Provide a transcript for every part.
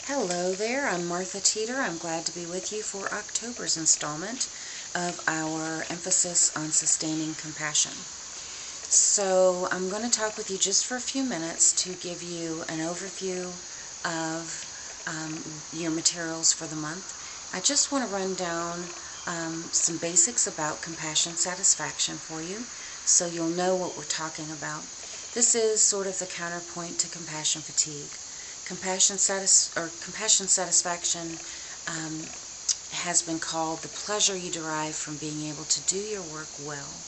Hello there, I'm Martha Teeter. I'm glad to be with you for October's installment of our emphasis on sustaining compassion. So I'm going to talk with you just for a few minutes to give you an overview of your materials for the month. I just want to run down some basics about compassion satisfaction for you so you'll know what we're talking about. This is sort of the counterpoint to compassion fatigue. Compassion satisfaction has been called the pleasure you derive from being able to do your work well.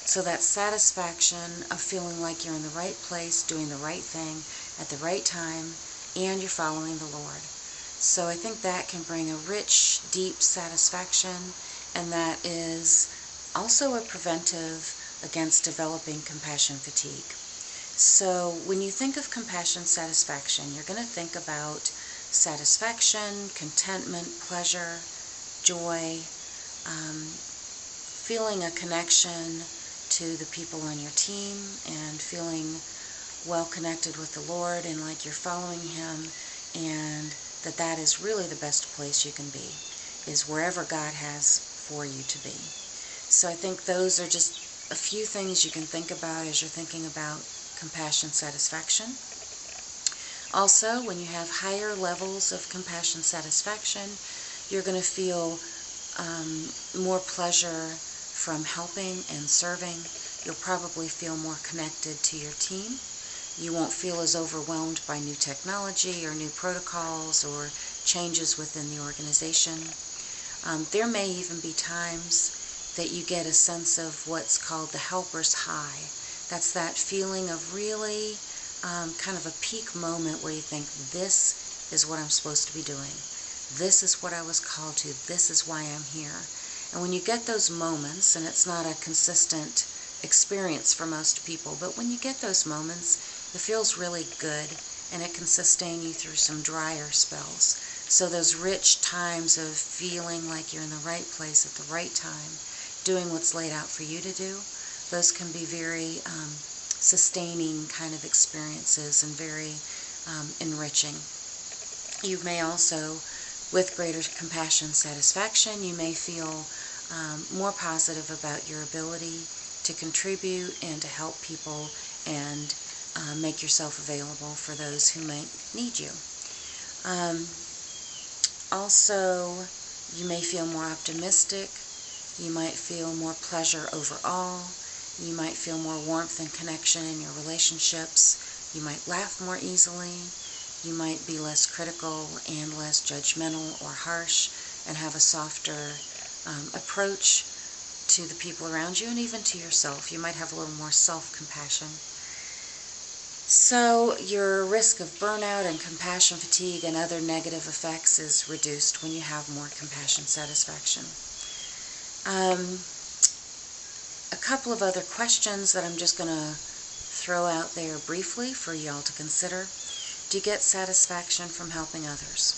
So that satisfaction of feeling like you're in the right place, doing the right thing at the right time, and you're following the Lord. So I think that can bring a rich, deep satisfaction, and that is also a preventive against developing compassion fatigue. So when you think of compassion satisfaction, you're going to think about satisfaction, contentment, pleasure, joy, feeling a connection to the people on your team and feeling well connected with the Lord and like you're following Him, and that is really the best place you can be, is wherever God has for you to be. So I think those are just a few things you can think about as you're thinking about compassion satisfaction. Also, when you have higher levels of compassion satisfaction, you're going to feel more pleasure from helping and serving. You'll probably feel more connected to your team. You won't feel as overwhelmed by new technology or new protocols or changes within the organization. There may even be times that you get a sense of what's called the helper's high. That's that feeling of really kind of a peak moment where you think, this is what I'm supposed to be doing. This is what I was called to. This is why I'm here. And when you get those moments, and it's not a consistent experience for most people, but when you get those moments, it feels really good, and it can sustain you through some drier spells. So those rich times of feeling like you're in the right place at the right time, doing what's laid out for you to do, those can be very sustaining kind of experiences and very enriching. You may also, with greater compassion satisfaction, you may feel more positive about your ability to contribute and to help people and make yourself available for those who might need you. Also, you may feel more optimistic. You might feel more pleasure overall. You might feel more warmth and connection in your relationships. You might laugh more easily. You might be less critical and less judgmental or harsh and have a softer approach to the people around you and even to yourself. You might have a little more self-compassion. So your risk of burnout and compassion fatigue and other negative effects is reduced when you have more compassion satisfaction. A couple of other questions that I'm just going to throw out there briefly for y'all to consider. Do you get satisfaction from helping others?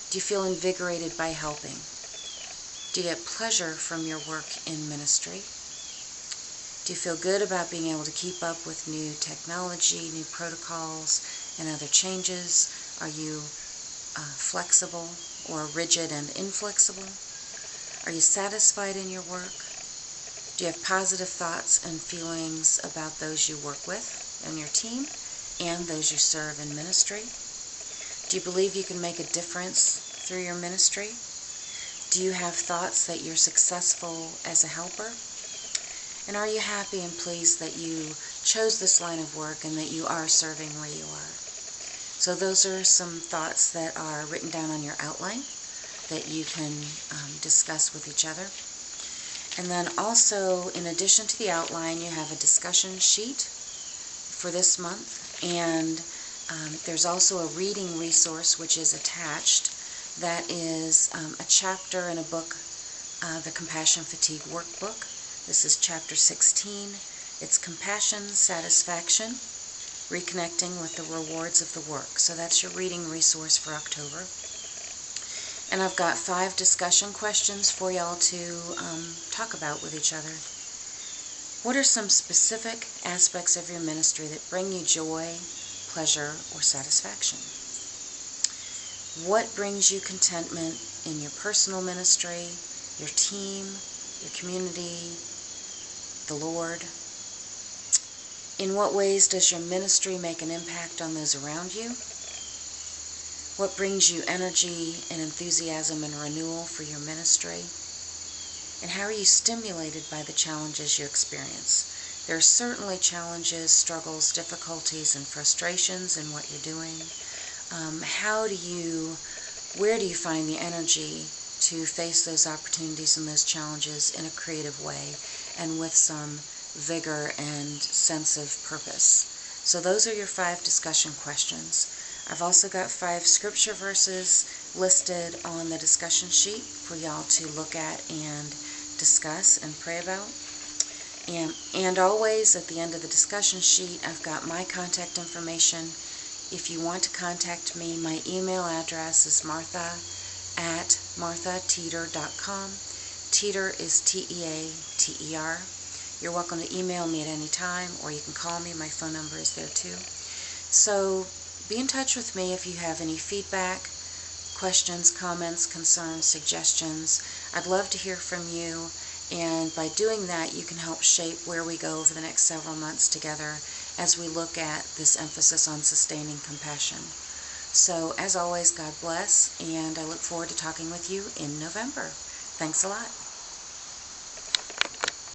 Do you feel invigorated by helping? Do you get pleasure from your work in ministry? Do you feel good about being able to keep up with new technology, new protocols, and other changes? Are you flexible or rigid and inflexible? Are you satisfied in your work? Do you have positive thoughts and feelings about those you work with and your team and those you serve in ministry? Do you believe you can make a difference through your ministry? Do you have thoughts that you're successful as a helper? And are you happy and pleased that you chose this line of work and that you are serving where you are? So those are some thoughts that are written down on your outline that you can discuss with each other. And then also, in addition to the outline, you have a discussion sheet for this month, and there's also a reading resource which is attached that is a chapter in a book, the Compassion Fatigue Workbook. This is chapter 16. It's Compassion Satisfaction, Reconnecting with the Rewards of the Work. So that's your reading resource for October. And I've got 5 discussion questions for y'all to talk about with each other. What are some specific aspects of your ministry that bring you joy, pleasure, or satisfaction? What brings you contentment in your personal ministry, your team, your community, the Lord? In what ways does your ministry make an impact on those around you? What brings you energy and enthusiasm and renewal for your ministry? And how are you stimulated by the challenges you experience? There are certainly challenges, struggles, difficulties, and frustrations in what you're doing. Where do you find the energy to face those opportunities and those challenges in a creative way and with some vigor and sense of purpose? So those are your 5 discussion questions. I've also got 5 scripture verses listed on the discussion sheet for y'all to look at and discuss and pray about. And always at the end of the discussion sheet, I've got my contact information. If you want to contact me, my email address is martha@marthateeter.com. Teeter is T-E-A-T-E-R. You're welcome to email me at any time, or you can call me. My phone number is there too. So be in touch with me if you have any feedback, questions, comments, concerns, suggestions. I'd love to hear from you, and by doing that, you can help shape where we go over the next several months together as we look at this emphasis on sustaining compassion. So, as always, God bless, and I look forward to talking with you in November. Thanks a lot.